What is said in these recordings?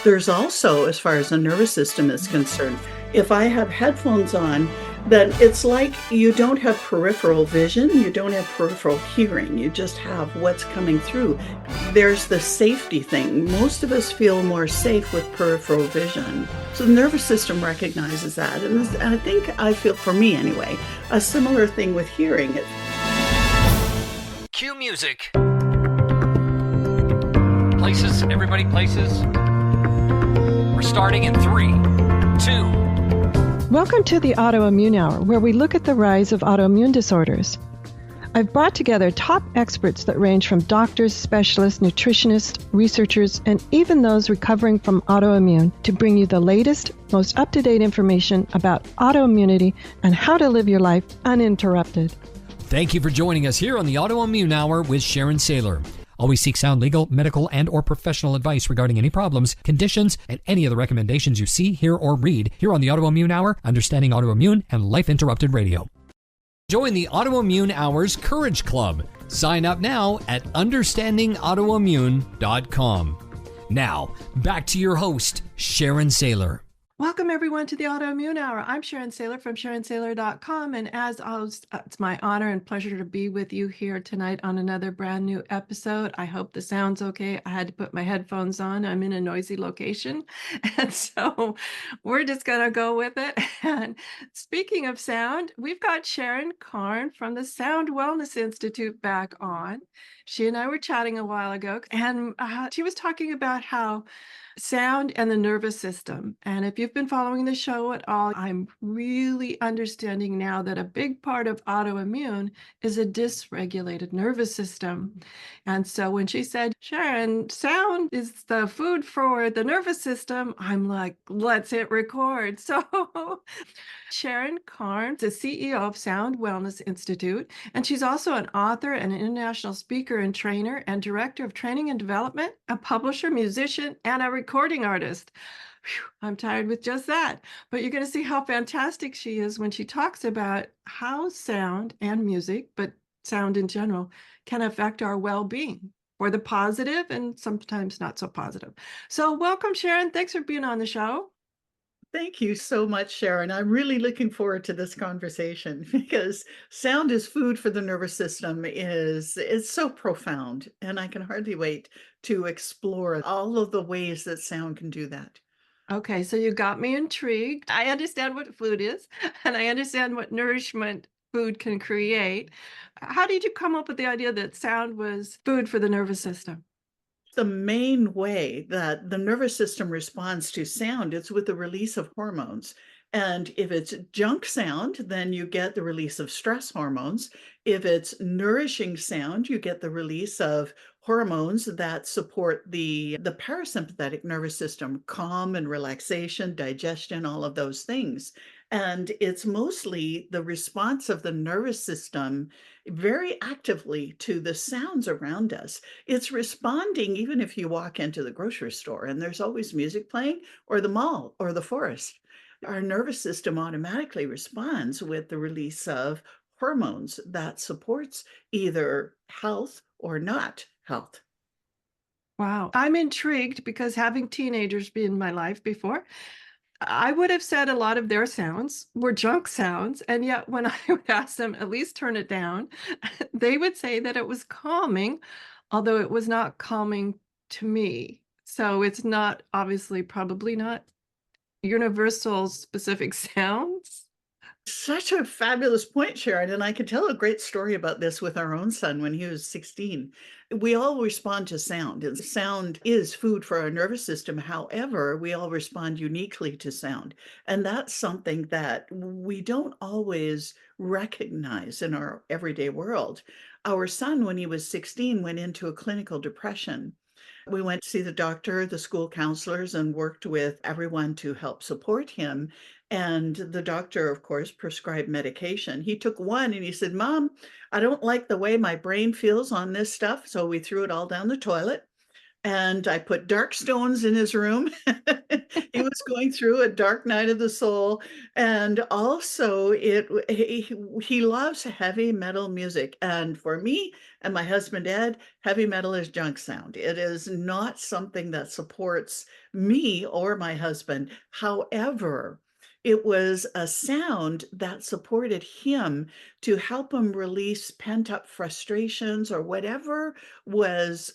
There's also, as far as the nervous system is concerned, if I have headphones on, then it's like you don't have peripheral vision, you don't have peripheral hearing, you just have what's coming through. There's the safety thing. Most of us feel more safe with peripheral vision. So the nervous system recognizes that. And I feel, for me anyway, a similar thing with hearing. Cue music. Places, everybody places. We're starting in 3, 2. Welcome to the Autoimmune Hour, where we look at the rise of autoimmune disorders. I've brought together top experts that range from doctors, specialists, nutritionists, researchers, and even those recovering from autoimmune to bring you the latest, most up-to-date information about autoimmunity and how to live your life uninterrupted. Thank you for joining us here on the Autoimmune Hour with Sharon Sayler. Always seek sound legal, medical, and or professional advice regarding any problems, conditions, and any of the recommendations you see, hear, or read here on the Autoimmune Hour, Understanding Autoimmune, and Life Interrupted Radio. Join the Autoimmune Hour's Courage Club. Sign up now at understandingautoimmune.com. Now, back to your host, Sharon Sayler. Welcome, everyone, to the Autoimmune Hour. I'm Sharon Sayler from SharonSayler.com, and as always, it's my honor and pleasure to be with you here tonight on another brand new episode. I hope the sound's okay. I had to put my headphones on. I'm in a noisy location, and so we're just going to go with it. And speaking of sound, we've got Sharon Carne from the Sound Wellness Institute back on. She and I were chatting a while ago, and she was talking about how sound and the nervous system. And if you've been following the show at all, I'm really understanding now that a big part of autoimmune is a dysregulated nervous system. And so when she said, Sharon, sound is the food for the nervous system, I'm like, let's hit record. So Sharon Carne, the CEO of Sound Wellness Institute, and she's also an author and an international speaker and trainer and director of training and development, a publisher, musician, and a recording artist. Whew, I'm tired with just that, but you're going to see how fantastic she is when she talks about how sound and music, but sound in general, can affect our well-being for the positive and sometimes not so positive. So welcome, Sharon. Thanks for being on the show. Thank you so much, Sharon. I'm really looking forward to this conversation because sound as food for the nervous system is so profound, and I can hardly wait to explore all of the ways that sound can do that. Okay, so you got me intrigued. I understand what food is, and I understand what nourishment food can create. How did you come up with the idea that sound was food for the nervous system? The main way that the nervous system responds to sound is with the release of hormones. And if it's junk sound, then you get the release of stress hormones. If it's nourishing sound, you get the release of hormones that support the parasympathetic nervous system, calm and relaxation, digestion, all of those things. And it's mostly the response of the nervous system very actively to the sounds around us. It's responding even if you walk into the grocery store and there's always music playing, or the mall or the forest. Our nervous system automatically responds with the release of hormones that supports either health or not health. Wow. I'm intrigued because having teenagers be in my life before, I would have said a lot of their sounds were junk sounds. And yet when I would ask them, at least turn it down, they would say that it was calming, although it was not calming to me. So it's not, obviously, probably not universal specific sounds. Such a fabulous point, Sharon. And I can tell a great story about this with our own son when he was 16. We all respond to sound, and sound is food for our nervous system. However, we all respond uniquely to sound. And that's something that we don't always recognize in our everyday world. Our son, when he was 16, went into a clinical depression. We went to see the doctor, the school counselors, and worked with everyone to help support him. And the doctor, of course, prescribed medication. He took one and he said, Mom, I don't like the way my brain feels on this stuff. So we threw it all down the toilet. and I put dark stones in his room. He was going through a dark night of the soul, and also he loves heavy metal music, and for me and my husband Ed, heavy metal is junk sound. It is not something that supports me or my husband. However, it was a sound that supported him to help him release pent-up frustrations or whatever was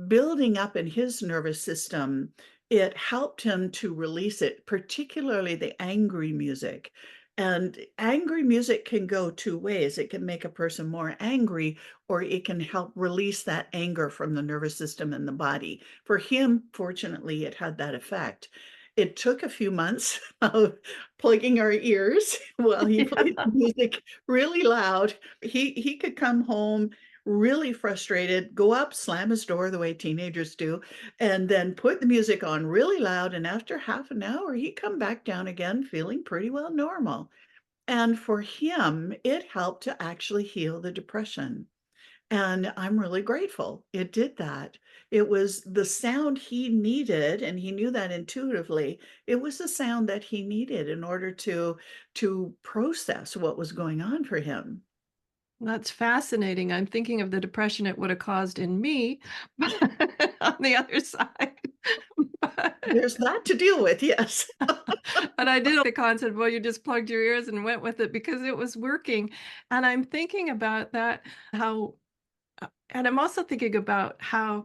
building up in his nervous system. It helped him to release it, particularly the angry music. And angry music can go two ways. It can make a person more angry, or it can help release that anger from the nervous system and the body. For him, fortunately, it had that effect. It took a few months of plugging our ears while he played Yeah. the music really loud. He could come home really frustrated, go up, slam his door the way teenagers do, and then put the music on really loud, and after half an hour, he'd come back down again feeling pretty well normal. And for him, it helped to actually heal the depression. And I'm really grateful it did that. It was the sound he needed, and he knew that intuitively. It was the sound that he needed in order to process what was going on for him. That's fascinating. I'm thinking of the depression it would have caused in me on the other side. But There's that to deal with, yes. but I did the concept, well, you just plugged your ears and went with it because it was working. And I'm thinking about that, how, and I'm also thinking about how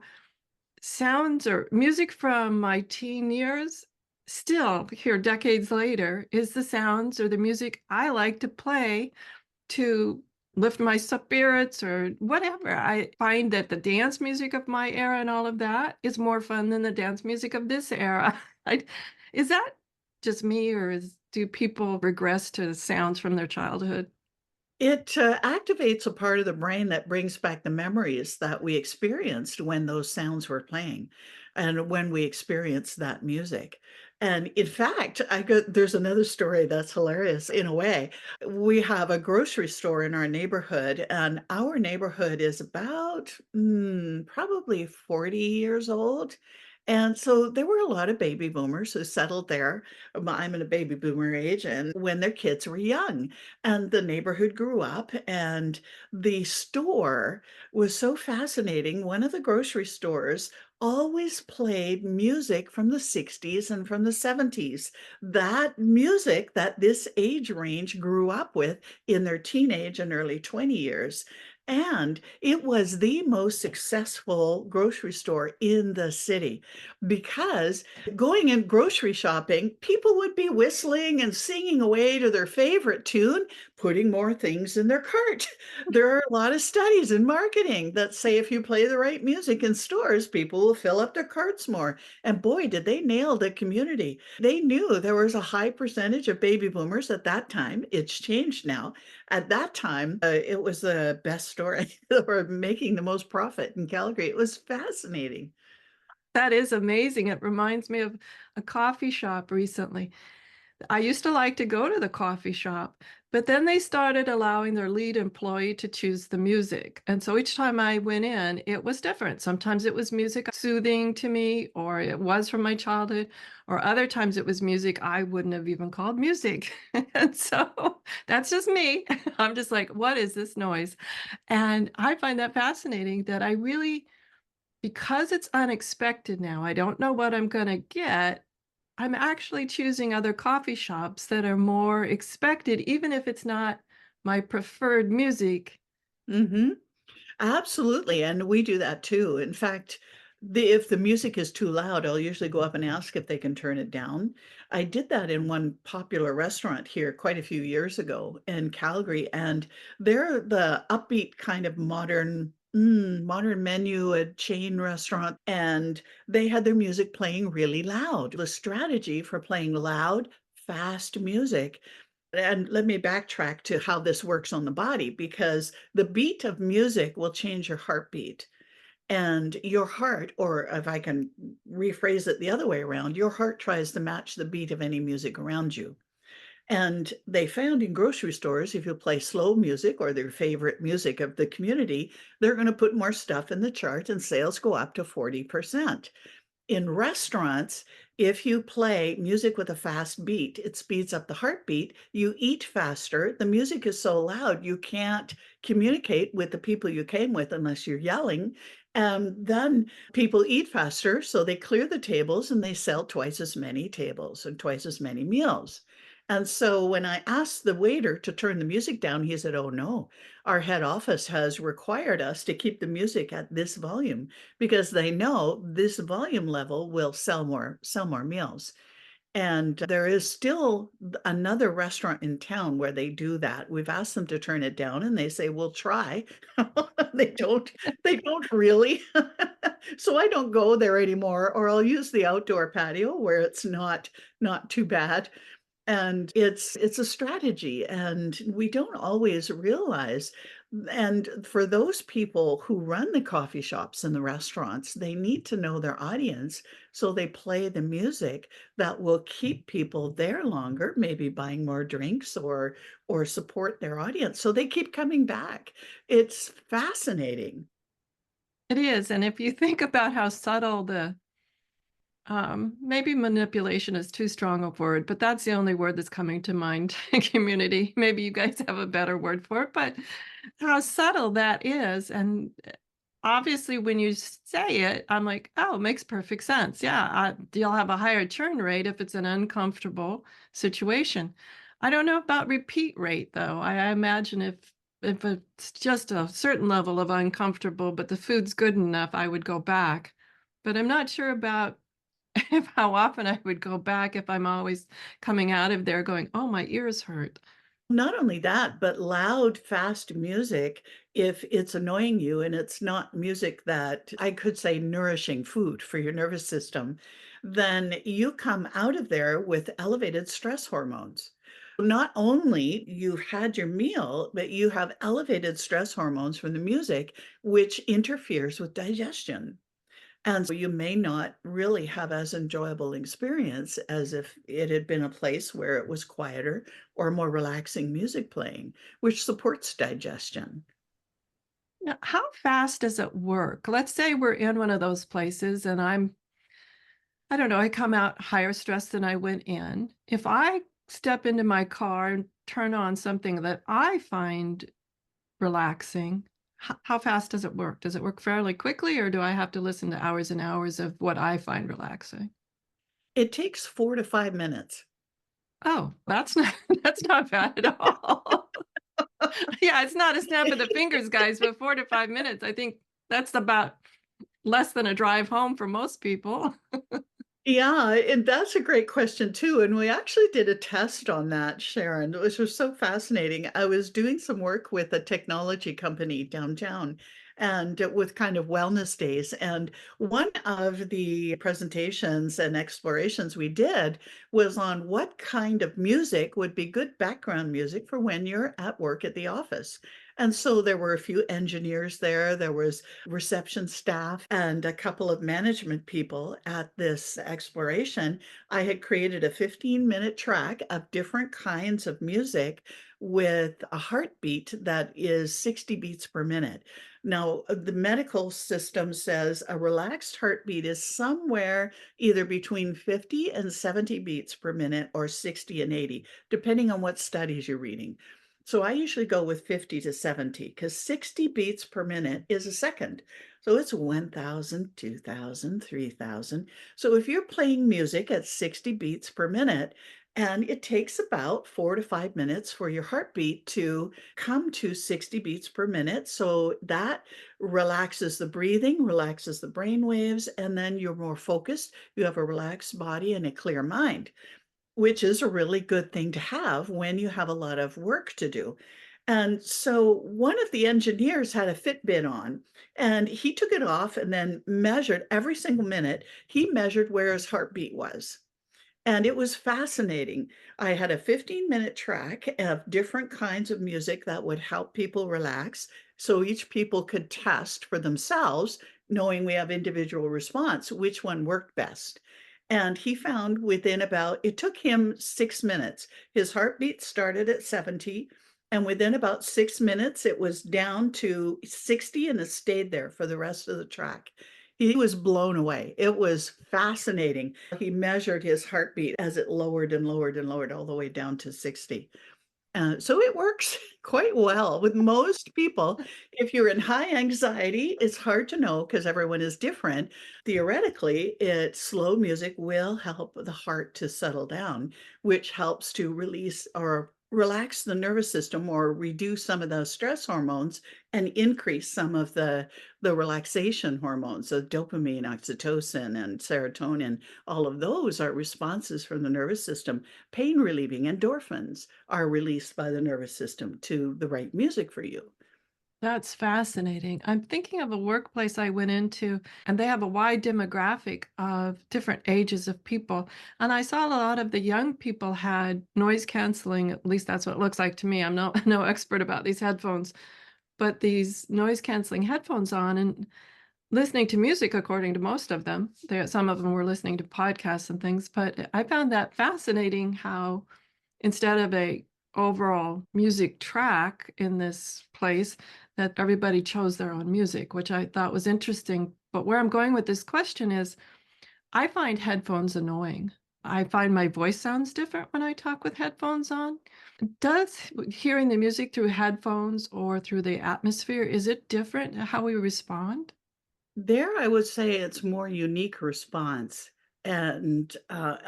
sounds or music from my teen years, still here decades later, is the sounds or the music I like to play to lift my spirits or whatever. I find that the dance music of my era and all of that is more fun than the dance music of this era. Is that just me, or do people regress to sounds from their childhood? It activates a part of the brain that brings back the memories that we experienced when those sounds were playing and when we experienced that music. And in fact, there's another story that's hilarious in a way. We have a grocery store in our neighborhood, and our neighborhood is about probably 40 years old. And so there were a lot of baby boomers who settled there. I'm in a baby boomer age, and when their kids were young. And the neighborhood grew up, and the store was so fascinating. One of the grocery stores always played music from the 60s and from the 70s. That music that this age range grew up with in their teenage and early 20 years. And it was the most successful grocery store in the city because going in grocery shopping, people would be whistling and singing away to their favorite tune, putting more things in their cart. There are a lot of studies in marketing that say if you play the right music in stores, people will fill up their carts more. And boy, did they nail the community. They knew there was a high percentage of baby boomers at that time. It's changed now. At that time, it was the best store or making the most profit in Calgary. It was fascinating. That is amazing. It reminds me of a coffee shop recently. I used to like to go to the coffee shop, but then they started allowing their lead employee to choose the music. And so each time I went in, it was different. Sometimes it was music soothing to me, or it was from my childhood, or other times it was music I wouldn't have even called music. And so that's just me. I'm just like, what is this noise? And I find that fascinating that I really, because it's unexpected now, I don't know what I'm going to get. I'm actually choosing other coffee shops that are more expected, even if it's not my preferred music. Mhm. Absolutely, and we do that too. In fact, if the music is too loud, I'll usually go up and ask if they can turn it down. I did that in one popular restaurant here quite a few years ago in Calgary, and they're the upbeat kind of modern menu, a chain restaurant, and they had their music playing really loud. The strategy for playing loud, fast music, and let me backtrack to how this works on the body because the beat of music will change your heartbeat. And your heart, or if I can rephrase it the other way around, your heart tries to match the beat of any music around you. And they found in grocery stores, if you play slow music or their favorite music of the community, they're going to put more stuff in the chart and sales go up to 40%. In restaurants, if you play music with a fast beat, it speeds up the heartbeat. You eat faster. The music is so loud, you can't communicate with the people you came with unless you're yelling. And then people eat faster, so they clear the tables and they sell twice as many tables and twice as many meals. And so when I asked the waiter to turn the music down, he said, "Oh no, our head office has required us to keep the music at this volume because they know this volume level will sell more meals." And there is still another restaurant in town where they do that. We've asked them to turn it down and they say, "We'll try." They don't they don't really. So I don't go there anymore, or I'll use the outdoor patio where it's not too bad. And it's a strategy, and we don't always realize, and for those people who run the coffee shops and the restaurants, they need to know their audience, so they play the music that will keep people there longer, maybe buying more drinks or support their audience, so they keep coming back. It's fascinating. It is, and if you think about how subtle the maybe manipulation is too strong a word, but that's the only word that's coming to mind. Community. Maybe you guys have a better word for it, but how subtle that is. And obviously, when you say it, I'm like, oh, makes perfect sense. Yeah, you'll have a higher churn rate if it's an uncomfortable situation. I don't know about repeat rate though. I imagine if it's just a certain level of uncomfortable, but the food's good enough, I would go back. But I'm not sure about if how often I would go back if I'm always coming out of there going, "Oh, my ears hurt." Not only that, but loud, fast music, if it's annoying you and it's not music that I could say nourishing food for your nervous system, then you come out of there with elevated stress hormones. Not only you've had your meal, but you have elevated stress hormones from the music, which interferes with digestion. And so you may not really have as enjoyable experience as if it had been a place where it was quieter or more relaxing music playing, which supports digestion. Now, how fast does it work? Let's say we're in one of those places and I don't know, I come out higher stress than I went in. If I step into my car and turn on something that I find relaxing, how fast does it work? Does it work fairly quickly, or do I have to listen to hours and hours of what I find relaxing? It takes 4 to 5 minutes. Oh, that's not that's not bad at all. Yeah, it's not a snap of the fingers, guys, but 4 to 5 minutes, I think that's about less than a drive home for most people. Yeah, and that's a great question too. And we actually did a test on that, Sharon, which was so fascinating. I was doing some work with a technology company downtown and with kind of wellness days. And one of the presentations and explorations we did was on what kind of music would be good background music for when you're at work at the office. And so there were a few engineers there, there was reception staff and a couple of management people at this exploration. I had created a 15-minute track of different kinds of music with a heartbeat that is 60 beats per minute. Now, the medical system says a relaxed heartbeat is somewhere either between 50 and 70 beats per minute or 60 and 80, depending on what studies you're reading. So I usually go with 50 to 70 because 60 beats per minute is a second. So it's 1,000, 2,000, 3,000. So if you're playing music at 60 beats per minute, and it takes about 4 to 5 minutes for your heartbeat to come to 60 beats per minute. So that relaxes the breathing, relaxes the brain waves, and then you're more focused. You have a relaxed body and a clear mind, which is a really good thing to have when you have a lot of work to do. And so one of the engineers had a Fitbit on, and he took it off and then measured every single minute. He measured where his heartbeat was. And it was fascinating. I had a 15-minute track of different kinds of music that would help people relax. So each people could test for themselves, knowing we have individual response, which one worked best. And he found it took him 6 minutes. His heartbeat started at 70, and within about 6 minutes, it was down to 60 and it stayed there for the rest of the track. He was blown away. It was fascinating. He measured his heartbeat as it lowered and lowered and lowered all the way down to 60. So it works quite well with most people. If you're in high anxiety, it's hard to know because everyone is different. Theoretically, slow music will help the heart to settle down, which helps to release or relax the nervous system or reduce some of the stress hormones and increase some of the relaxation hormones, the dopamine, oxytocin, and serotonin. All of those are responses from the nervous system. Pain relieving endorphins are released by the nervous system to the right music for you. That's fascinating. I'm thinking of a workplace I went into, and they have a wide demographic of different ages of people. And I saw a lot of the young people had noise canceling, at least that's what it looks like to me. I'm no no expert about these headphones, but these noise canceling headphones on and listening to music according to most of them. Some of them were listening to podcasts and things, but I found that fascinating how instead of a overall music track in this place that everybody chose their own music, which I thought was interesting. But where I'm going with this question is I find headphones annoying. I find my voice sounds different when I talk with headphones on. Does hearing the music through headphones or through the atmosphere, is it different how we respond? There, I would say it's more unique response and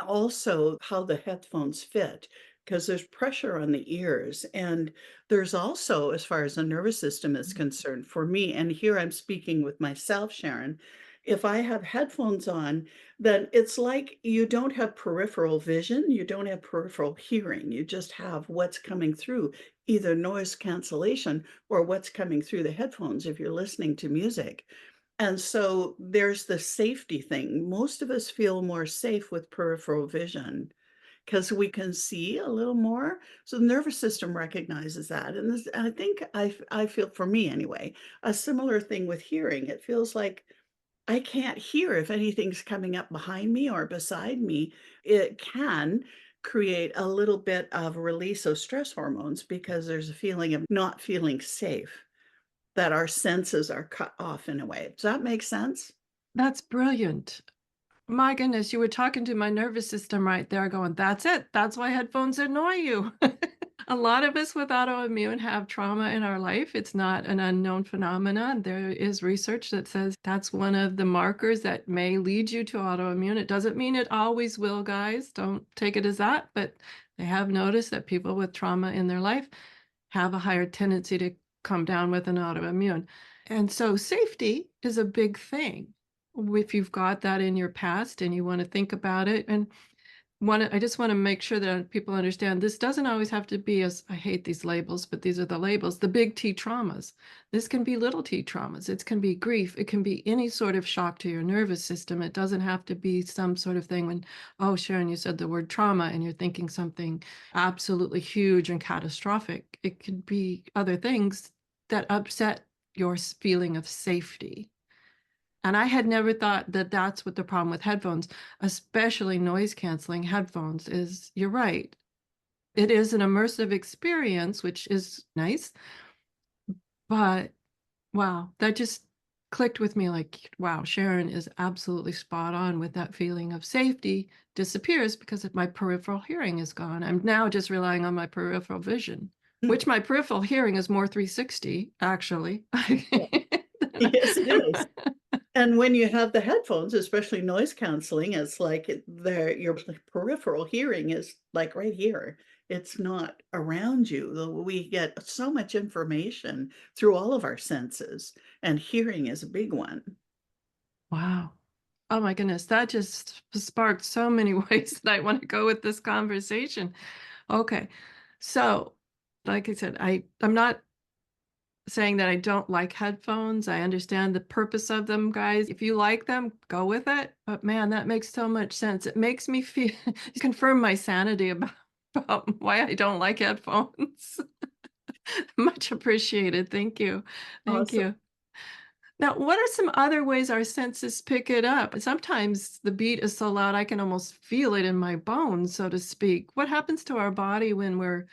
also how the headphones fit because there's pressure on the ears. And there's also, as far as the nervous system is concerned, for me, and here I'm speaking with myself, Sharon, if I have headphones on, then it's like you don't have peripheral vision, you don't have peripheral hearing, you just have what's coming through, either noise cancellation or what's coming through the headphones if you're listening to music. And so there's the safety thing. Most of us feel more safe with peripheral vision because we can see a little more. So the nervous system recognizes that. And I think I feel, for me anyway, a similar thing with hearing. It feels like I can't hear if anything's coming up behind me or beside me. It can create a little bit of release of stress hormones because there's a feeling of not feeling safe, that our senses are cut off in a way. Does that make sense? That's brilliant. My goodness, you were talking to my nervous system right there, going, that's it. That's why headphones annoy you. A lot of us with autoimmune have trauma in our life. It's not an unknown phenomenon. There is research that says that's one of the markers that may lead you to autoimmune. It doesn't mean it always will, guys. Don't take it as that, but they have noticed that people with trauma in their life have a higher tendency to come down with an autoimmune. And so safety is a big thing if you've got that in your past and you want to think about it. And I just want to make sure that people understand this doesn't always have to be, as I hate these labels, but these are the labels, the big T traumas. This can be little T traumas. It can be grief. It can be any sort of shock to your nervous system. It doesn't have to be some sort of thing when, oh, Sharon, you said the word trauma and you're thinking something absolutely huge and catastrophic. It could be other things that upset your feeling of safety. And I had never thought that that's what the problem with headphones, especially noise canceling headphones, is. You're right. It is an immersive experience, which is nice. But wow, that just clicked with me like, wow, Sharon is absolutely spot on with that feeling of safety disappears because of my peripheral hearing is gone. I'm now just relying on my peripheral vision, Mm, which my peripheral hearing is more 360, actually. yeah. Yes, it is. And when you have the headphones, especially noise canceling, it's like your peripheral hearing is like right here. It's not around you. We get so much information through all of our senses, and hearing is a big one. Wow. Oh my goodness, that just sparked so many ways that I want to go with this conversation. Okay. So, like I said, I'm not saying that I don't like headphones. I understand the purpose of them, guys. If you like them, go with it. But man, that makes so much sense. It makes me feel confirm my sanity about why I don't like headphones. Much appreciated. Thank you. Thank Awesome. you. Now, what are some other ways our senses pick it up? Sometimes the beat is so loud I can almost feel it in my bones, so to speak. What happens to our body when we're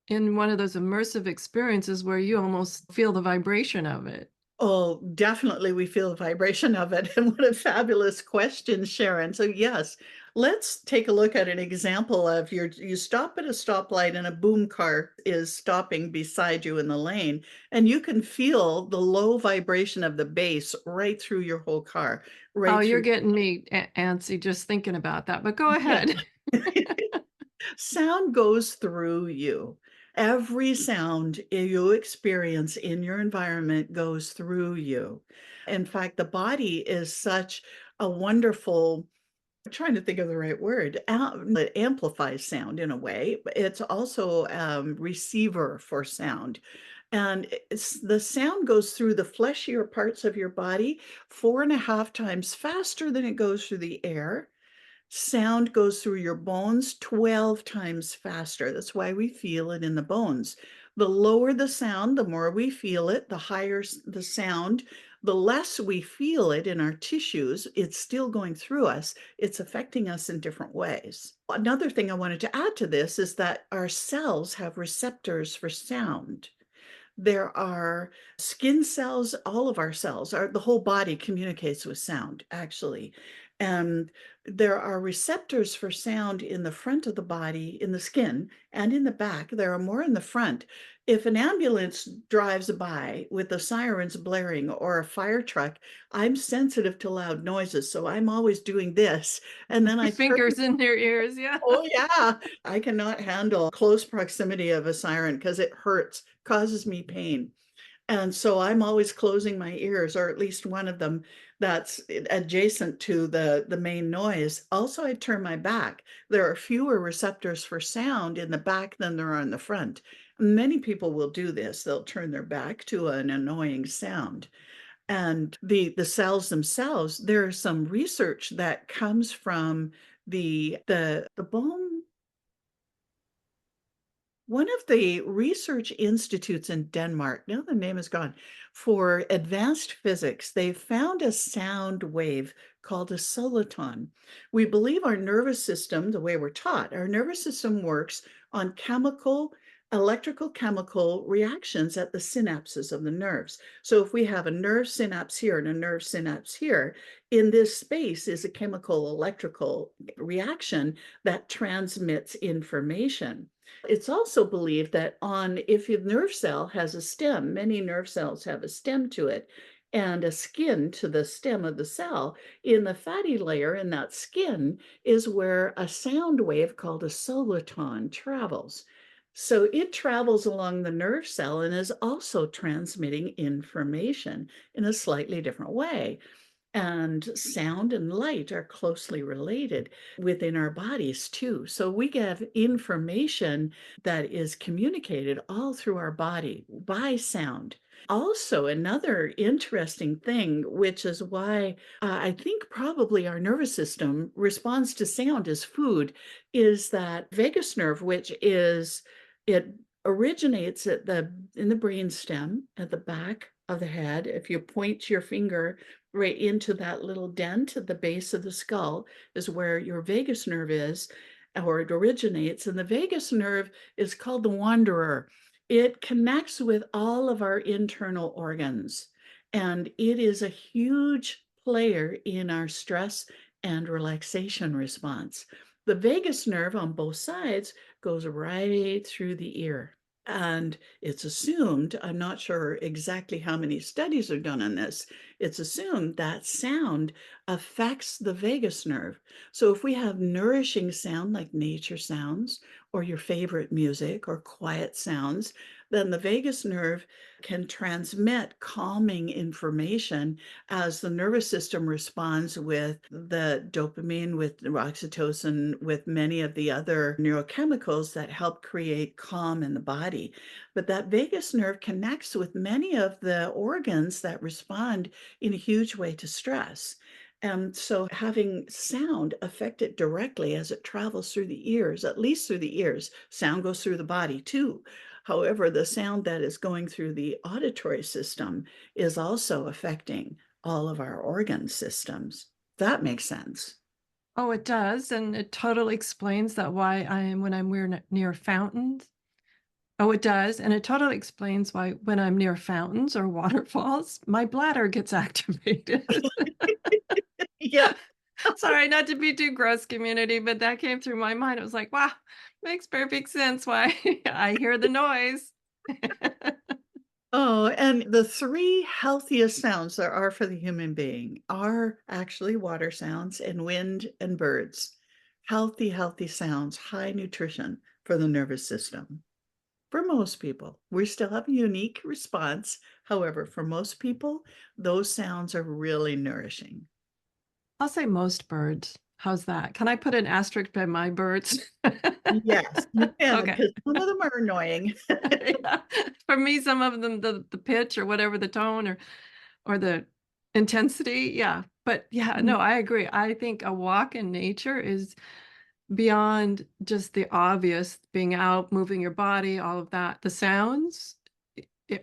in one of those immersive experiences where you almost feel the vibration of it? Oh, definitely we feel the vibration of it. And what a fabulous question, Sharon. So yes, let's take a look at an example of you stop at a stoplight and a boom car is stopping beside you in the lane, and you can feel the low vibration of the bass right through your whole car, Oh, right you're through. getting me antsy just thinking about that, but go Yeah. ahead. Sound goes through you. Every sound you experience in your environment goes through you. In fact, the body is such a wonderful, I'm trying to think of the right word, it amplifies sound in a way, but it's also receiver for sound. And the sound goes through the fleshier parts of your body 4.5 times faster than it goes through the air. Sound goes through your bones 12 times faster. That's why we feel it in the bones. The lower the sound, the more we feel it, the higher the sound, the less we feel it in our tissues. It's still going through us. It's affecting us in different ways. Another thing I wanted to add to this is that our cells have receptors for sound. There are skin cells, all of our cells, the whole body communicates with sound, actually. And there are receptors for sound in the front of the body, in the skin, and in the back. There are more in the front. If an ambulance drives by with the sirens blaring or a fire truck, I'm sensitive to loud noises. So I'm always doing this. And then I turn. Fingers in their ears, yeah. Oh, yeah. I cannot handle close proximity of a siren because it hurts, causes me pain. And so I'm always closing my ears, or at least one of them that's adjacent to the main noise. Also, I turn my back. There are fewer receptors for sound in the back than there are in the front. Many people will do this. They'll turn their back to an annoying sound. And the cells themselves, there's some research that comes from the bone. One of the research institutes in Denmark, now the name is gone, for advanced physics, they found a sound wave called a soliton. We believe our nervous system, the way we're taught, our nervous system works on electrical chemical reactions at the synapses of the nerves. So if we have a nerve synapse here and a nerve synapse here, in this space is a chemical electrical reaction that transmits information. It's also believed that if a nerve cell has a stem, many nerve cells have a stem to it and a skin to the stem of the cell. In the fatty layer in that skin is where a sound wave called a soliton travels. So it travels along the nerve cell and is also transmitting information in a slightly different way. And sound and light are closely related within our bodies too. So we get information that is communicated all through our body by sound. Also, another interesting thing, which is why I think probably our nervous system responds to sound as food, is that vagus nerve, which is it originates in the brain stem at the back of the head. If you point your finger right into that little dent at the base of the skull is where your vagus nerve is, or it originates. And the vagus nerve is called the wanderer. It connects with all of our internal organs, and it is a huge player in our stress and relaxation response. The vagus nerve on both sides goes right through the ear. And it's assumed, I'm not sure exactly how many studies are done on this, it's assumed that sound affects the vagus nerve. So if we have nourishing sound like nature sounds or your favorite music or quiet sounds, then the vagus nerve can transmit calming information as the nervous system responds with the dopamine, with the oxytocin, with many of the other neurochemicals that help create calm in the body. But that vagus nerve connects with many of the organs that respond in a huge way to stress. And so having sound affect it directly as it travels through the ears, at least through the ears, sound goes through the body too. However, the sound that is going through the auditory system is also affecting all of our organ systems. That makes sense. Oh, it does, and it totally explains that why when I'm near fountains. Oh, it does, and it totally explains why when I'm near fountains or waterfalls, my bladder gets activated. Yeah. Sorry, not to be too gross, community, but that came through my mind. It was like, wow, makes perfect sense why I hear the noise. Oh, and the 3 healthiest sounds there are for the human being are actually water sounds and wind and birds. Healthy, healthy sounds, high nutrition for the nervous system. For most people, we still have a unique response. However, for most people, those sounds are really nourishing. I'll say most birds. How's that? Can I put an asterisk by my birds? Yes, you can, Okay. because some of them are annoying. Yeah. For me, some of them, the pitch or whatever, the tone or the intensity, yeah. But yeah, no, I agree. I think a walk in nature is beyond just the obvious, being out, moving your body, all of that. The sounds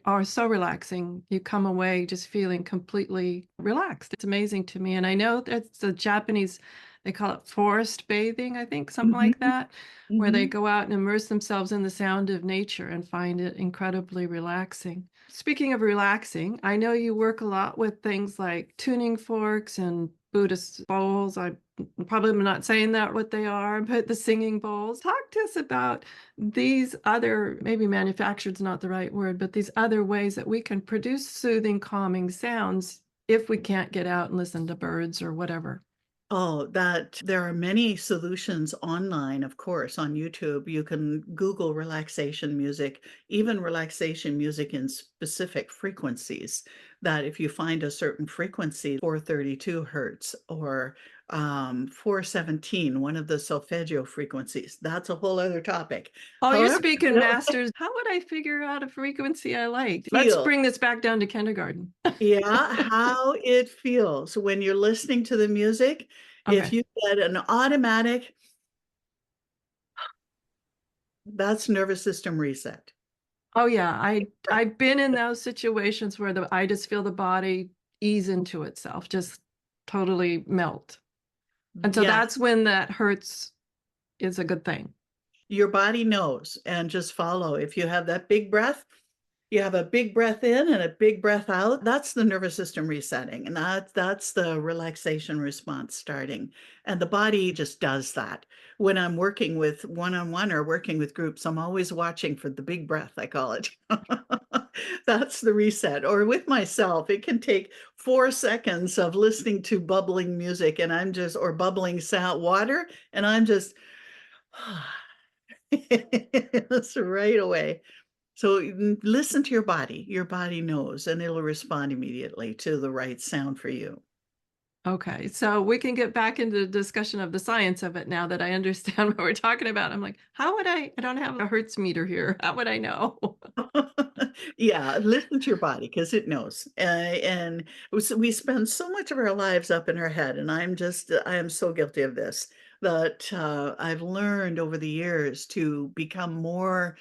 are so relaxing. You come away just feeling completely relaxed. It's amazing to me. And I know that's the Japanese, they call it forest bathing, I think, something Mhm, like that, where they mhm. go out and immerse themselves in the sound of nature and find it incredibly relaxing. Speaking of relaxing, I know you work a lot with things like tuning forks and Buddhist bowls. I probably am not saying that what they are, but the singing bowls. Talk to us about these other, maybe manufactured's not the right word, but these other ways that we can produce soothing, calming sounds if we can't get out and listen to birds or whatever. Oh, that there are many solutions online, of course, on YouTube. You can Google relaxation music, even relaxation music in specific frequencies. That if you find a certain frequency, 432 hertz or 417, one of the solfeggio frequencies, that's a whole other topic. Oh, you're However, speaking masters. How would I figure out a frequency I like? Let's feel, bring this back down to kindergarten. yeah, how it feels when you're listening to the music. If Okay. you get an automatic, that's nervous system reset. Oh yeah, I've been in those situations where I just feel the body ease into itself, just totally melt. And so Yes, that's when that hurts is a good thing. your body knows, and just follow. If you have that big breath, you have a big breath in and a big breath out, that's the nervous system resetting, and that's the relaxation response starting, and the body just does that. When I'm working with one-on-one or working with groups, I'm always watching for the big breath, I call it. That's the reset. Or with myself, it can take 4 seconds of listening to bubbling music, and I'm just or bubbling sound water, and I'm just it's right away. So listen to your body. Your body knows, and it'll respond immediately to the right sound for you. Okay, so we can get back into the discussion of the science of it now that I understand what we're talking about. I'm like, how would I don't have a Hertz meter here. How would I know? Yeah, listen to your body because it knows. And we spend so much of our lives up in our head, and I am so guilty of this, that I've learned over the years to become more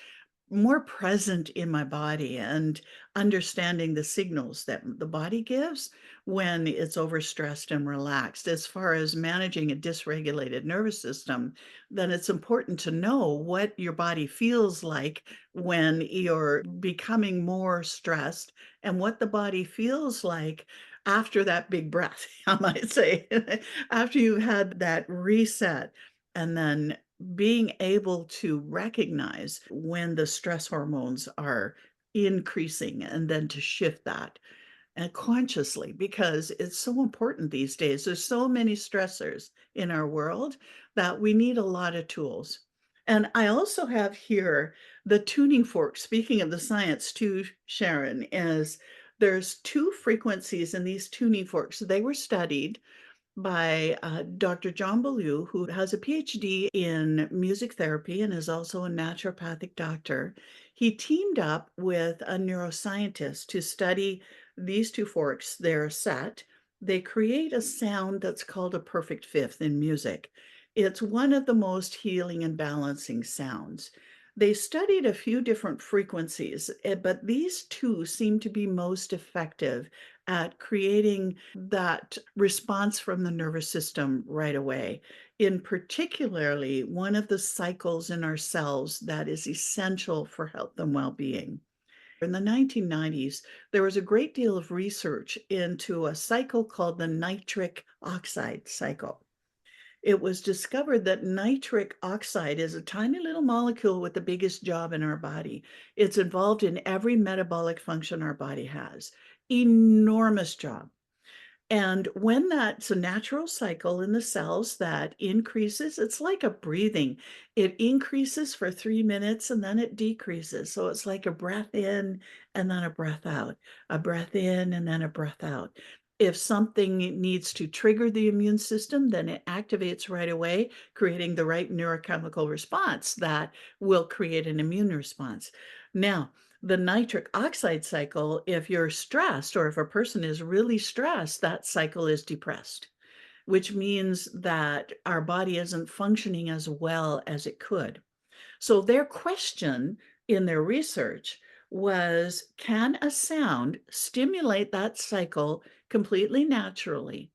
present in my body and understanding the signals that the body gives when it's overstressed and relaxed. As far as managing a dysregulated nervous system, then it's important to know what your body feels like when you're becoming more stressed and what the body feels like after that big breath, I might say, after you've had that reset. And then being able to recognize when the stress hormones are increasing and then to shift that and consciously, because it's so important these days. There's so many stressors in our world that we need a lot of tools. And I also have here the tuning fork. Speaking of the science too, Sharon, is there's 2 frequencies in these tuning forks. They were studied by Dr. John Ballou, who has a PhD in music therapy and is also a naturopathic doctor. He teamed up with a neuroscientist to study these 2 forks. They're set. They create a sound that's called a perfect fifth in music. It's one of the most healing and balancing sounds. They studied a few different frequencies, but these two seem to be most effective at creating that response from the nervous system right away. In particularly, one of the cycles in our cells that is essential for health and well-being. In the 1990s, there was a great deal of research into a cycle called the nitric oxide cycle. It was discovered that nitric oxide is a tiny little molecule with the biggest job in our body. It's involved in every metabolic function our body has. Enormous job. And when that's a natural cycle in the cells that increases, it's like a breathing. It increases for 3 minutes and then it decreases. So it's like a breath in and then a breath out, a breath in and then a breath out. If something needs to trigger the immune system, then it activates right away, creating the right neurochemical response that will create an immune response. Now, the nitric oxide cycle, if you're stressed or if a person is really stressed, that cycle is depressed, which means that our body isn't functioning as well as it could. So their question in their research was, can a sound stimulate that cycle completely naturally?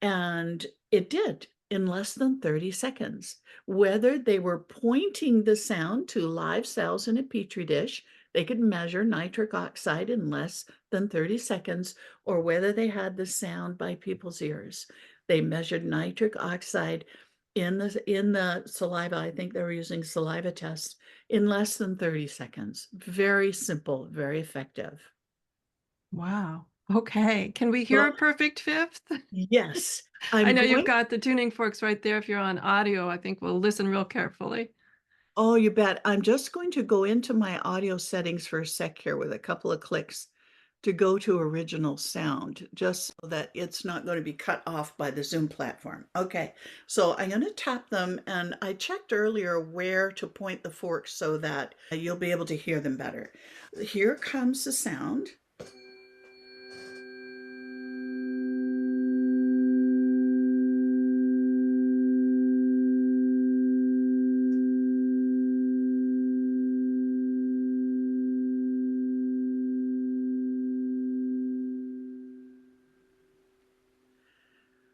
And it did in less than 30 seconds. Whether they were pointing the sound to live cells in a petri dish, they could measure nitric oxide in less than 30 seconds, or whether they had the sound by people's ears. They measured nitric oxide in the saliva. I think they were using saliva tests in less than 30 seconds. Very simple, very effective. Wow. Okay. Can we hear Well, a perfect fifth? yes, I I'm know you've going. got the tuning forks right there. If you're on audio, I think we'll listen real carefully. Oh, you bet. I'm just going to go into my audio settings for a sec here with a couple of clicks to go to original sound, just so that it's not going to be cut off by the Zoom platform. Okay, so I'm going to tap them, and I checked earlier where to point the forks so that you'll be able to hear them better. Here comes the sound.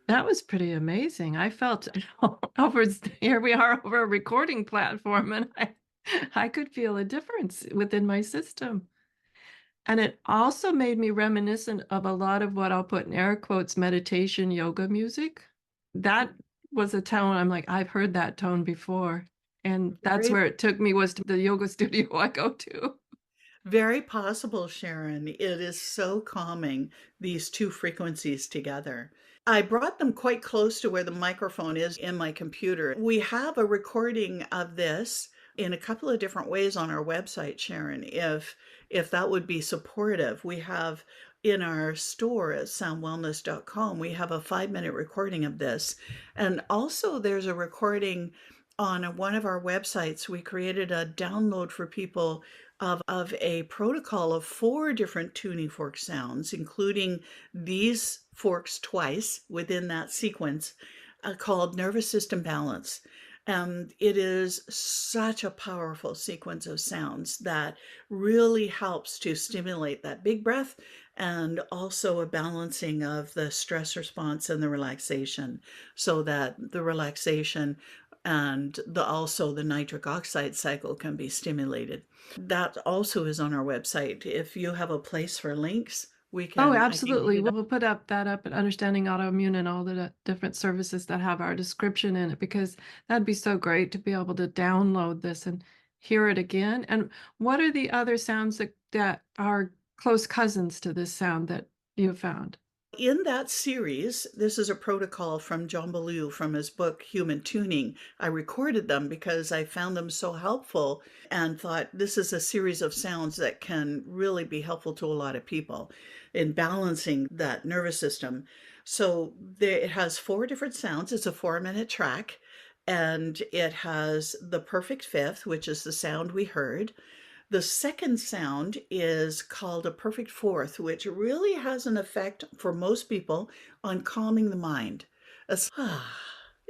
That was pretty amazing. I felt over here we are over a recording platform, and I could feel a difference within my system. And it also made me reminiscent of a lot of what I'll put in air quotes meditation yoga music. That was a tone I'm like, I've heard that tone before. And that's Very where it took me was to the yoga studio I go to. Very possible, Sharon. It is so calming, these two frequencies together. I brought them quite close to where the microphone is in my computer. We have a recording of this in a couple of different ways on our website, Sharon, if that would be supportive. We have in our store at soundwellness.com, we have a 5-minute recording of this. And also there's a recording on one of our websites. We created a download for people of a protocol of 4 different tuning fork sounds, including these forks twice within that sequence, called nervous system balance. And it is such a powerful sequence of sounds that really helps to stimulate that big breath and also a balancing of the stress response and the relaxation, so that the relaxation and also the nitric oxide cycle can be stimulated. That also is on our website. If you have a place for links, Oh, I can give absolutely. you that. We'll put up that up at Understanding Autoimmune and all the different services that have our description in it, because that'd be so great to be able to download this and hear it again. And what are the other sounds that are close cousins to this sound that you found? In that series, this is a protocol from John Ballou from his book, Human Tuning. I recorded them because I found them so helpful and thought this is a series of sounds that can really be helpful to a lot of people in balancing that nervous system. So it has 4 different sounds. It's a 4-minute track, and it has the perfect fifth, which is the sound we heard. The second sound is called a perfect fourth, which really has an effect for most people on calming the mind.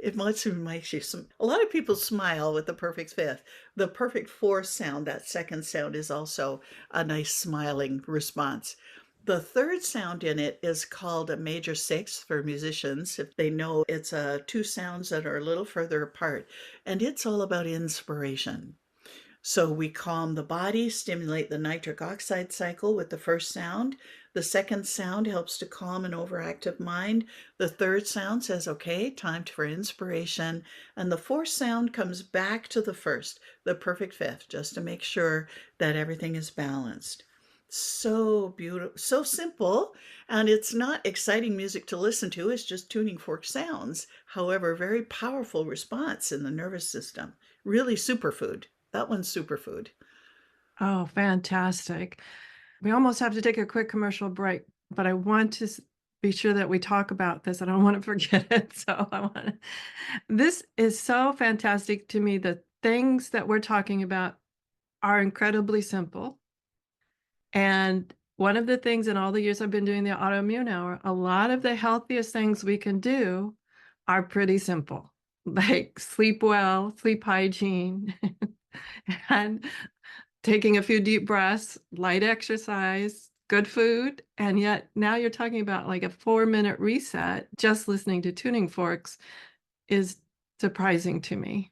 It makes you a lot of people smile with the perfect fifth. The perfect fourth sound, that second sound, is also a nice smiling response. The third sound in it is called a major sixth for musicians. If they know, it's two sounds that are a little further apart, and it's all about inspiration. So we calm the body, stimulate the nitric oxide cycle with the first sound. The second sound helps to calm an overactive mind. The third sound says, okay, time for inspiration. And the fourth sound comes back to the first, the perfect fifth, just to make sure that everything is balanced. So beautiful, so simple, and it's not exciting music to listen to. It's just tuning fork sounds. However, very powerful response in the nervous system. Really superfood. That one's superfood. Oh, fantastic. We almost have to take a quick commercial break, but I want to be sure that we talk about this. I don't want to forget it. So this is so fantastic to me. The things that we're talking about are incredibly simple. And one of the things in all the years I've been doing the Autoimmune Hour, a lot of the healthiest things we can do are pretty simple, like sleep well, sleep hygiene, and taking a few deep breaths, light exercise, good food. And yet now you're talking about like a 4-minute reset. Just listening to tuning forks is surprising to me.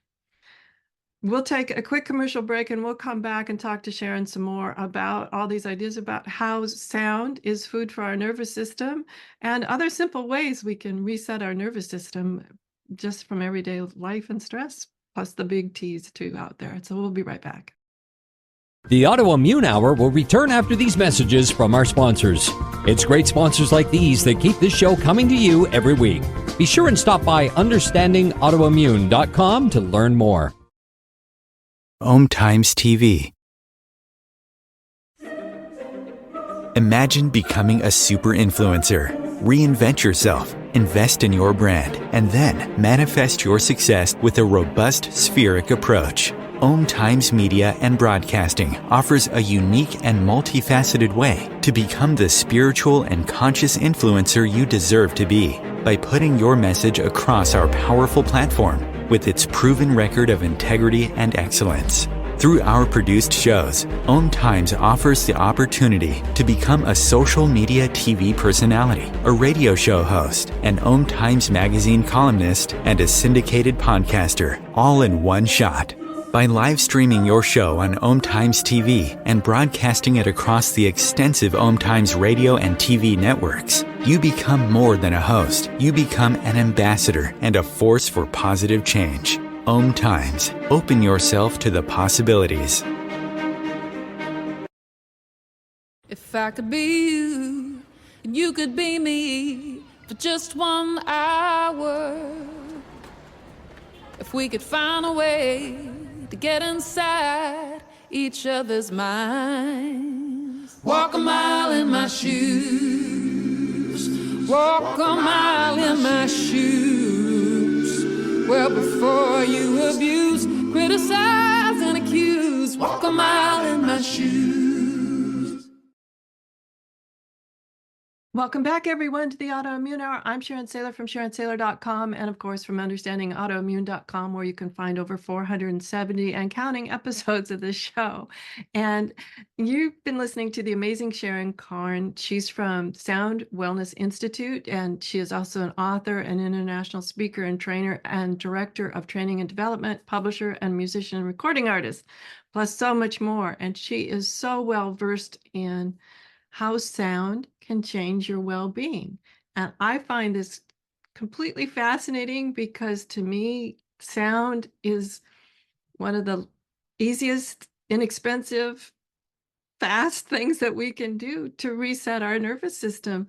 We'll take a quick commercial break and we'll come back and talk to Sharon some more about all these ideas about how sound is food for our nervous system and other simple ways we can reset our nervous system just from everyday life and stress, plus the big T's too out there. So we'll be right back. The Autoimmune Hour will return after these messages from our sponsors. It's great sponsors like these that keep this show coming to you every week. Be sure and stop by understandingautoimmune.com to learn more. Om Times TV. Imagine becoming a super influencer. Reinvent yourself, invest in your brand, and then manifest your success with a robust spheric approach. Om Times Media and Broadcasting offers a unique and multifaceted way to become the spiritual and conscious influencer you deserve to be by putting your message across our powerful platform with its proven record of integrity and excellence. Through our produced shows, Om Times offers the opportunity to become a social media TV personality, a radio show host, an Om Times magazine columnist, and a syndicated podcaster, all in one shot. By live streaming your show on Om Times TV and broadcasting it across the extensive Om Times radio and TV networks, you become more than a host. You become an ambassador and a force for positive change. Om Times. Open yourself to the possibilities. If I could be you, and you could be me for just 1 hour. If we could find a way to get inside each other's minds. Walk a mile in my shoes. Walk a mile in my shoes. Well, before you abuse, criticize, and accuse. Walk a mile in my shoes. Welcome back, everyone, to the Autoimmune Hour. I'm Sharon Sayler from SharonSayler.com and, of course, from UnderstandingAutoimmune.com, where you can find over 470 and counting episodes of this show. And you've been listening to the amazing Sharon Carne. She's from Sound Wellness Institute, and she is also an author, an international speaker and trainer, and director of training and development, publisher, and musician and recording artist, plus so much more. And she is so well versed in how sound can change your well-being. And I find this completely fascinating because to me, sound is one of the easiest, inexpensive, fast things that we can do to reset our nervous system.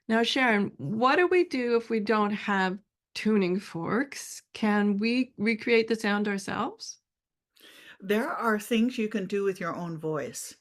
Now, Sharon, what do we do if we don't have tuning forks? Can we recreate the sound ourselves? There are things you can do with your own voice.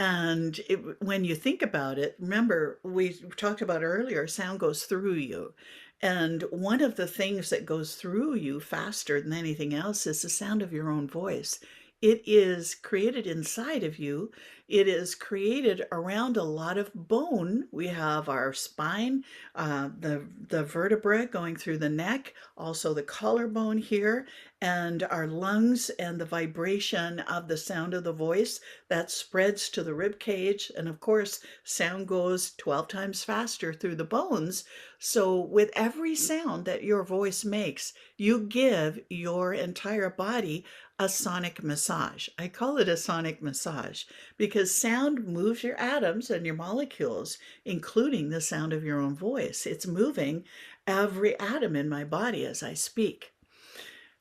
And when you think about it, remember, we talked about earlier, sound goes through you. And one of the things that goes through you faster than anything else is the sound of your own voice. It is created inside of you. It is created around a lot of bone. We have our spine, the vertebra going through the neck, also the collarbone here, and our lungs, and the vibration of the sound of the voice that spreads to the rib cage. And of course, sound goes 12 times faster through the bones. So with every sound that your voice makes, you give your entire body a sonic massage. I call it a sonic massage because sound moves your atoms and your molecules, including the sound of your own voice. It's moving every atom in my body as I speak.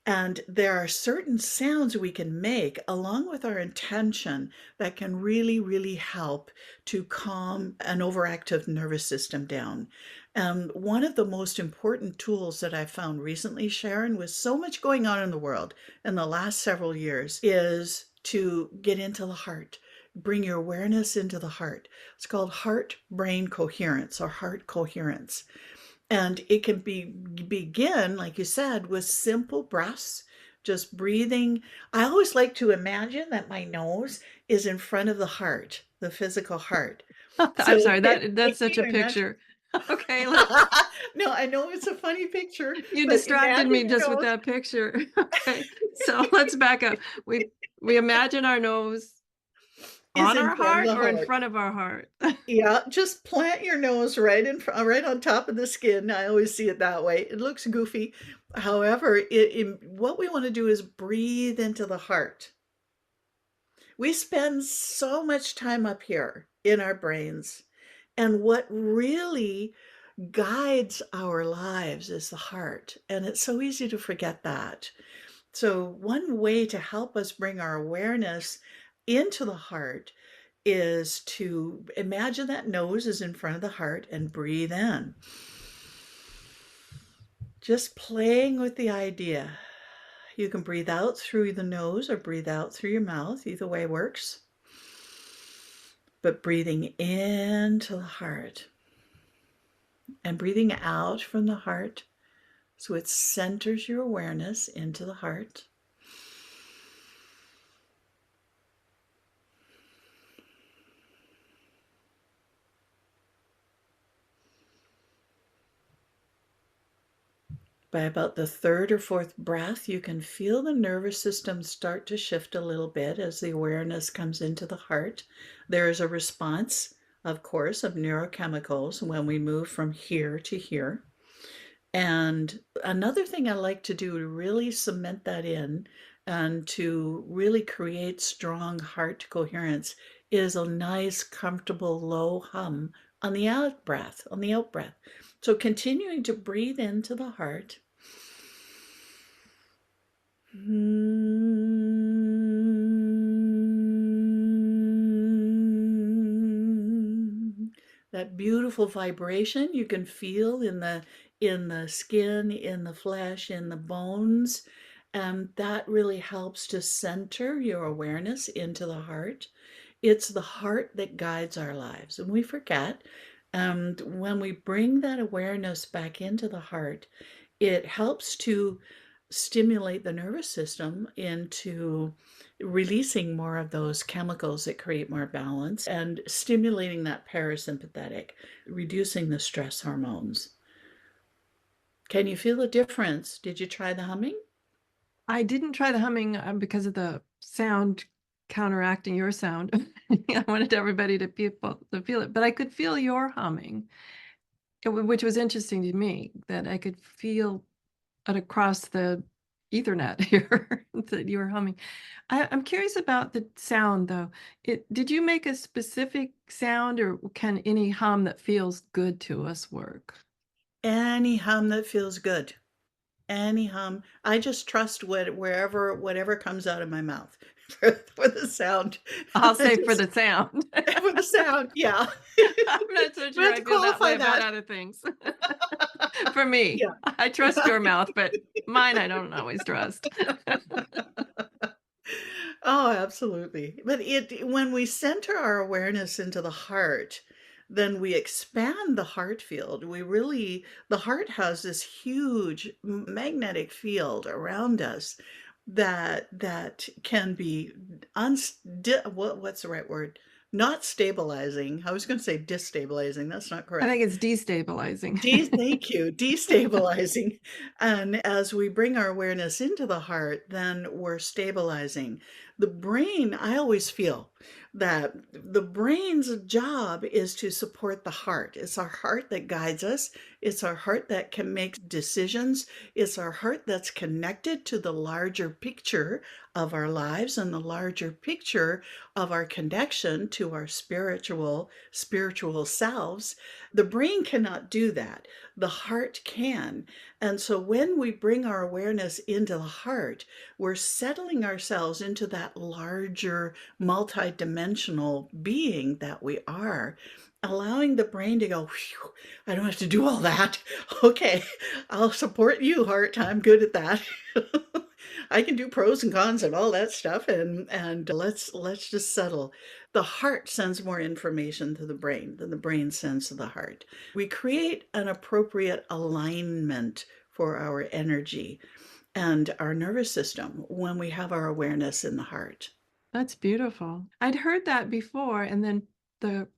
And there are certain sounds we can make along with our intention that can really, really help to calm an overactive nervous system down. And one of the most important tools that I found recently, Sharon, with so much going on in the world in the last several years, is to get into the heart. Bring your awareness into the heart. It's called heart-brain coherence or heart coherence. And it can begin, like you said, with simple breaths, just breathing. I always like to imagine that my nose is in front of the heart, the physical heart. I'm So sorry, that's can such a you imagine? picture. Okay, No, I know it's a funny picture, you but distracted imagine me your just with nose that picture. Okay, so let's back up. We imagine our nose is on in our front of heart the or in heart. front of our heart? Yeah, just plant your nose right in front, right on top of the skin. I always see it that way. It looks goofy. However, what we want to do is breathe into the heart. We spend so much time up here in our brains, and what really guides our lives is the heart. And it's so easy to forget that. So, one way to help us bring our awareness into the heart is to imagine that nose is in front of the heart and breathe in. Just playing with the idea. You can breathe out through the nose or breathe out through your mouth. Either way works. But breathing into the heart and breathing out from the heart so it centers your awareness into the heart. By about the third or fourth breath, you can feel the nervous system start to shift a little bit as the awareness comes into the heart. There is a response, of course, of neurochemicals when we move from here to here. And another thing I like to do to really cement that in and to really create strong heart coherence is a nice, comfortable, low hum on the out breath, So continuing to breathe into the heart. That beautiful vibration you can feel in the skin, in the flesh, in the bones. And that really helps to center your awareness into the heart. It's the heart that guides our lives, and we forget. And when we bring that awareness back into the heart, it helps to stimulate the nervous system into releasing more of those chemicals that create more balance and stimulating that parasympathetic, reducing the stress hormones. Can you feel the difference? Did you try the humming? I didn't try the humming because of the sound counteracting your sound. I wanted everybody to feel it, but I could feel your humming, which was interesting to me, that I could feel it across the Ethernet here that you were humming. I'm curious about the sound, though. Did you make a specific sound, or can any hum that feels good to us work? Any hum that feels good. Any hum. I just trust whatever comes out of my mouth for the sound. I'll I say for just the sound. for the sound, yeah. I'm not so We sure have I to feel that qualify way about that. other things. For me, Yeah. I trust your mouth, but mine I don't always trust. Oh, absolutely. But when we center our awareness into the heart, then we expand the heart field. The heart has this huge magnetic field around us that can be what's the right word? not stabilizing. I was going to say destabilizing. That's not I correct. think it's destabilizing. Thank you, destabilizing. And as we bring our awareness into the heart, then we're stabilizing. The brain, I always feel that the brain's job is to support the heart. It's our heart that guides us. It's our heart that can make decisions. It's our heart that's connected to the larger picture of our lives and the larger picture of our connection to our spiritual selves. The brain cannot do that. The heart can. And so when we bring our awareness into the heart, we're settling ourselves into that larger, multidimensional being that we are, allowing the brain to go, "Phew, I don't have to do all that. Okay, I'll support you, heart. I'm good at that." I can do pros and cons and all that stuff, and let's just settle. The heart sends more information to the brain than the brain sends to the heart. We create an appropriate alignment for our energy and our nervous system when we have our awareness in the heart. That's beautiful. I'd heard that before, and then the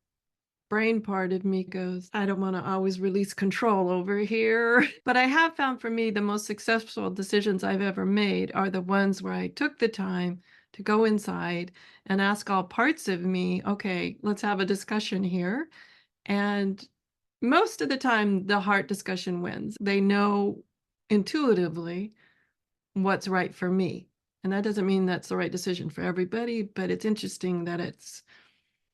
brain part of me goes, I don't want to always release control over here. But I have found for me the most successful decisions I've ever made are the ones where I took the time to go inside and ask all parts of me, okay, let's have a discussion here. And most of the time, the heart discussion wins. They know intuitively what's right for me. And that doesn't mean that's the right decision for everybody, but it's interesting that it's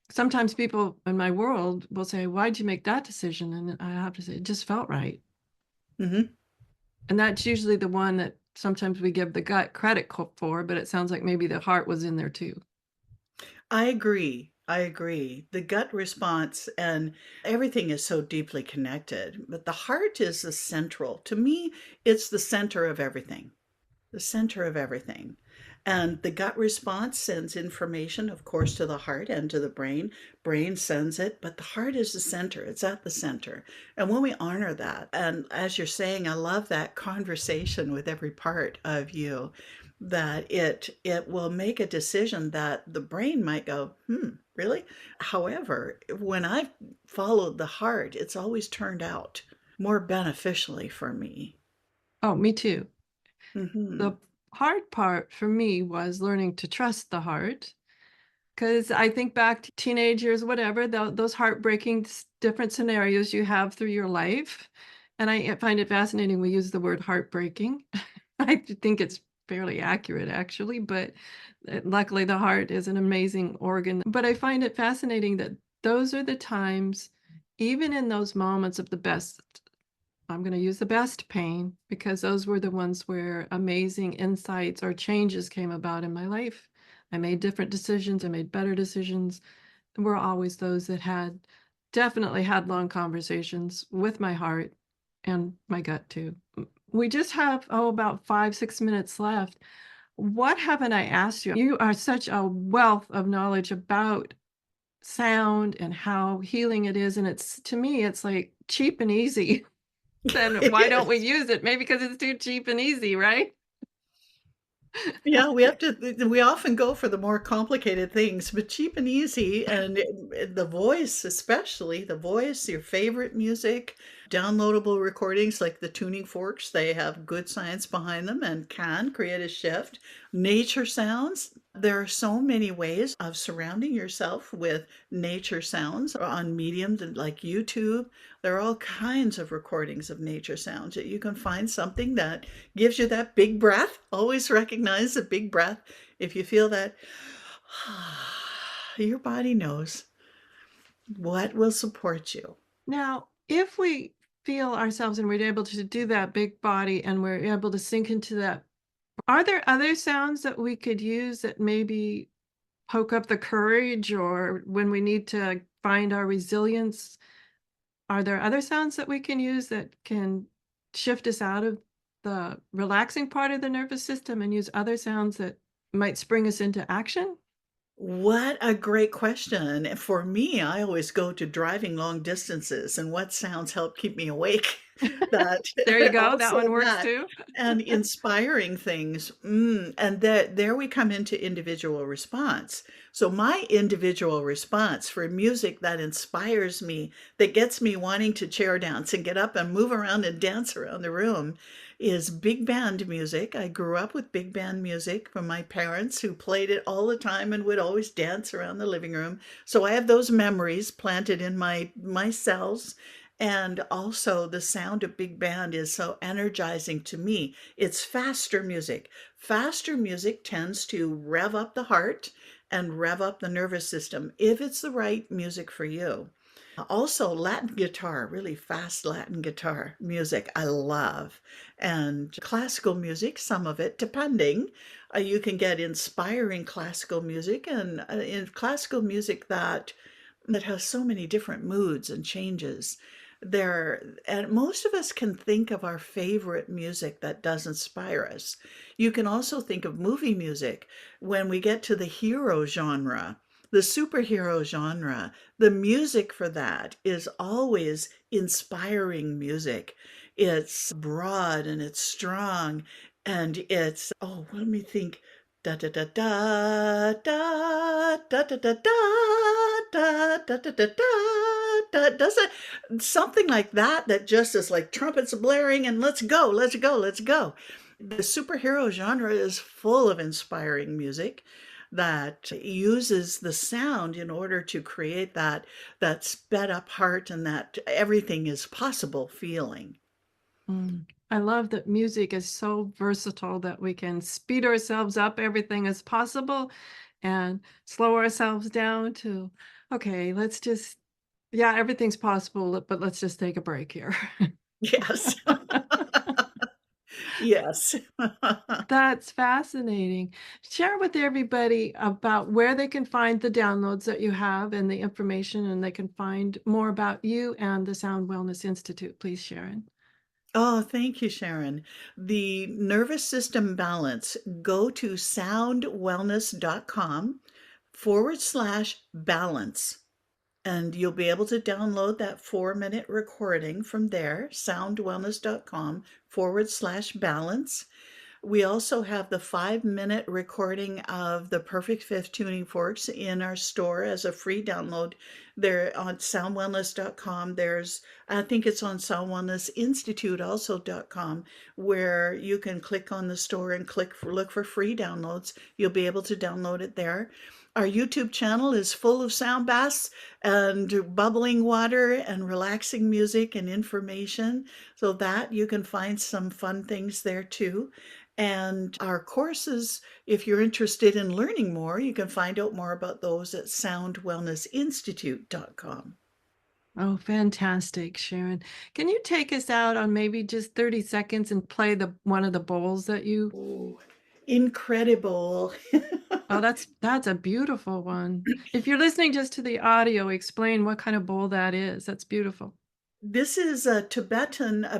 sometimes people in my world will say, why'd you make that decision? And I have to say, it just felt right. Hmm. And that's usually the one that sometimes we give the gut credit for, but it sounds like maybe the heart was in there too. I agree. I agree. The gut response and everything is so deeply connected, but the heart is the central. To me, it's the center of everything. The center of everything. And the gut response sends information, of course, to the heart and to the brain. Brain sends it, but the heart is the center. It's at the center. And when we honor that, and as you're saying, I love that conversation with every part of you, that it will make a decision that the brain might go, really? However, when I've followed the heart, it's always turned out more beneficially for me. Oh, me too. Hmm. The hard part for me was learning to trust the heart. Because I think back to teenagers, whatever, those heartbreaking different scenarios you have through your life. And I find it fascinating we use the word heartbreaking. I think it's fairly accurate, actually, but luckily the heart is an amazing organ. But I find it fascinating that those are the times, even in those moments of the best, I'm going to use the best pain, because those were the ones where amazing insights or changes came about in my life. I made different decisions. I made better decisions. Were always those that definitely had long conversations with my heart and my gut too. We just have, about 5-6 minutes left. What haven't I asked you? You are such a wealth of knowledge about sound and how healing it is. And it's, to me, it's like cheap and easy. Then It why don't we is. use it? Maybe because it's too cheap and easy, right? Yeah, we often go for the more complicated things, but cheap and easy, and the voice, especially the voice, your favorite music, downloadable recordings like the tuning forks, they have good science behind them and can create a shift. Nature sounds, there are so many ways of surrounding yourself with nature sounds on mediums like YouTube. There are all kinds of recordings of nature sounds that you can find something that gives you that big breath. Always recognize the big breath. If you feel that, your body knows what will support you. Now, if we feel ourselves and we're able to do that big body and we're able to sink into that, are there other sounds that we could use that maybe poke up the courage, or when we need to find our resilience? Are there other sounds that we can use that can shift us out of the relaxing part of the nervous system and use other sounds that might spring us into action? What a great question. For me, I always go to driving long distances and what sounds help keep me awake. That There you go. That also one works that too. and inspiring things. And there we come into individual response. So my individual response for music that inspires me, that gets me wanting to chair dance and get up and move around and dance around the room, is big band music. I grew up with big band music from my parents who played it all the time and would always dance around the living room. So I have those memories planted in my cells. And also, the sound of big band is so energizing to me. It's faster music. Faster music tends to rev up the heart and rev up the nervous system if it's the right music for you. Also, Latin guitar, really fast Latin guitar music, I love. And classical music, some of it, depending. You can get inspiring classical music and in classical music that has so many different moods and changes. And most of us can think of our favorite music that does inspire us. You can also think of movie music when we get to the hero genre, the superhero genre. The music for that is always inspiring music. It's broad and it's strong and it's, oh, let me think. Da da da da da da da da da da da da da da. Does it something like that that just is like trumpets blaring and let's go, let's go, let's go. The superhero genre is full of inspiring music that uses the sound in order to create that sped up heart and that everything is possible feeling. I love that music is so versatile that we can speed ourselves up, everything is possible, and slow ourselves down to, okay, let's just, yeah, everything's possible, but let's just take a break here. Yes. Yes. That's fascinating. Share with everybody about where they can find the downloads that you have and the information, and they can find more about you and the Sound Wellness Institute. Please, Sharon. Oh, thank you, Sharon. The nervous system balance, go to soundwellness.com/balance. And you'll be able to download that 4-minute recording from there, soundwellness.com/balance. We also have the 5-minute recording of the Perfect Fifth tuning forks in our store as a free download. There on soundwellness.com. I think it's on soundwellnessinstitute also.com, where you can click on the store and look for free downloads. You'll be able to download it there. Our YouTube channel is full of sound baths and bubbling water and relaxing music and information, so that you can find some fun things there too. And our courses, if you're interested in learning more, you can find out more about those at soundwellnessinstitute.com. Oh, fantastic, Sharon. Can you take us out on maybe just 30 seconds and play one of the bowls that you... Oh, incredible. Oh, that's a beautiful one. If you're listening just to the audio, explain what kind of bowl that is. That's beautiful. This is a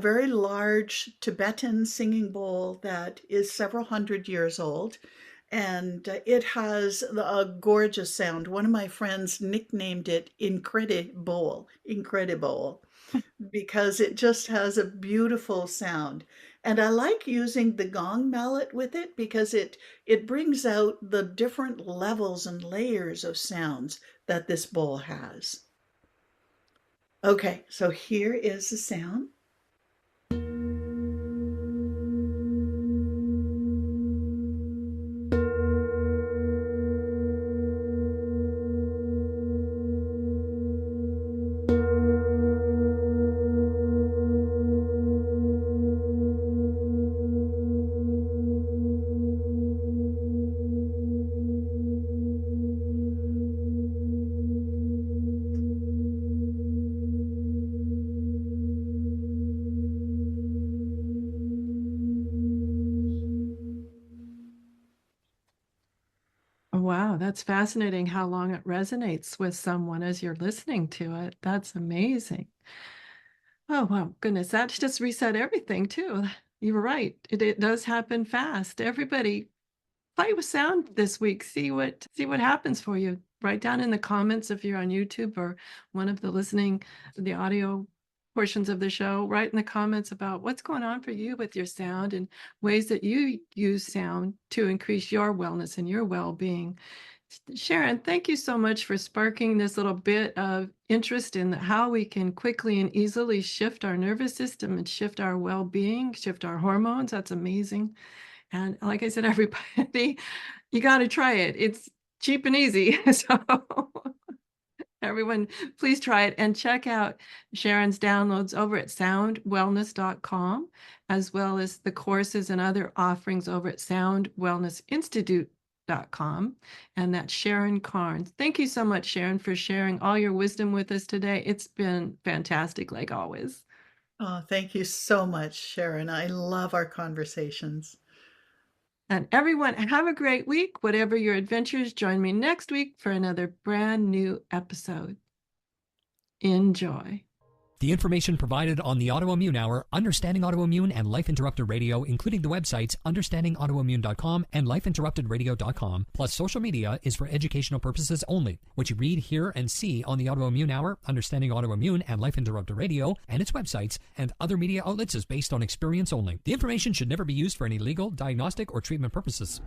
very large Tibetan singing bowl that is several hundred years old, and it has a gorgeous sound. One of my friends nicknamed it Incredibowl, because it just has a beautiful sound. And I like using the gong mallet with it because it brings out the different levels and layers of sounds that this bowl has. Okay, so here is the sound. Wow, that's fascinating how long it resonates with someone as you're listening to it. That's amazing. Oh, wow, goodness, that's just reset everything too. You were right. It does happen fast. Everybody play with sound this week. See what happens for you. Write down in the comments if you're on YouTube or one of the audio portions of the show, write in the comments about what's going on for you with your sound and ways that you use sound to increase your wellness and your well-being. Sharon, thank you so much for sparking this little bit of interest in how we can quickly and easily shift our nervous system and shift our well-being, shift our hormones. That's amazing. And like I said, everybody, you got to try it. It's cheap and easy. So everyone, please try it and check out Sharon's downloads over at soundwellness.com, as well as the courses and other offerings over at soundwellnessinstitute.com. And that's Sharon Carne. Thank you so much, Sharon, for sharing all your wisdom with us today. It's been fantastic, like always. Oh, thank you so much, Sharon. I love our conversations. And everyone, have a great week. Whatever your adventures, join me next week for another brand new episode. Enjoy. The information provided on the Autoimmune Hour, Understanding Autoimmune, and Life Interrupted Radio, including the websites understandingautoimmune.com and lifeinterruptedradio.com, plus social media, is for educational purposes only. What you read, hear, and see on the Autoimmune Hour, Understanding Autoimmune, and Life Interrupted Radio, and its websites, and other media outlets is based on experience only. The information should never be used for any legal, diagnostic, or treatment purposes.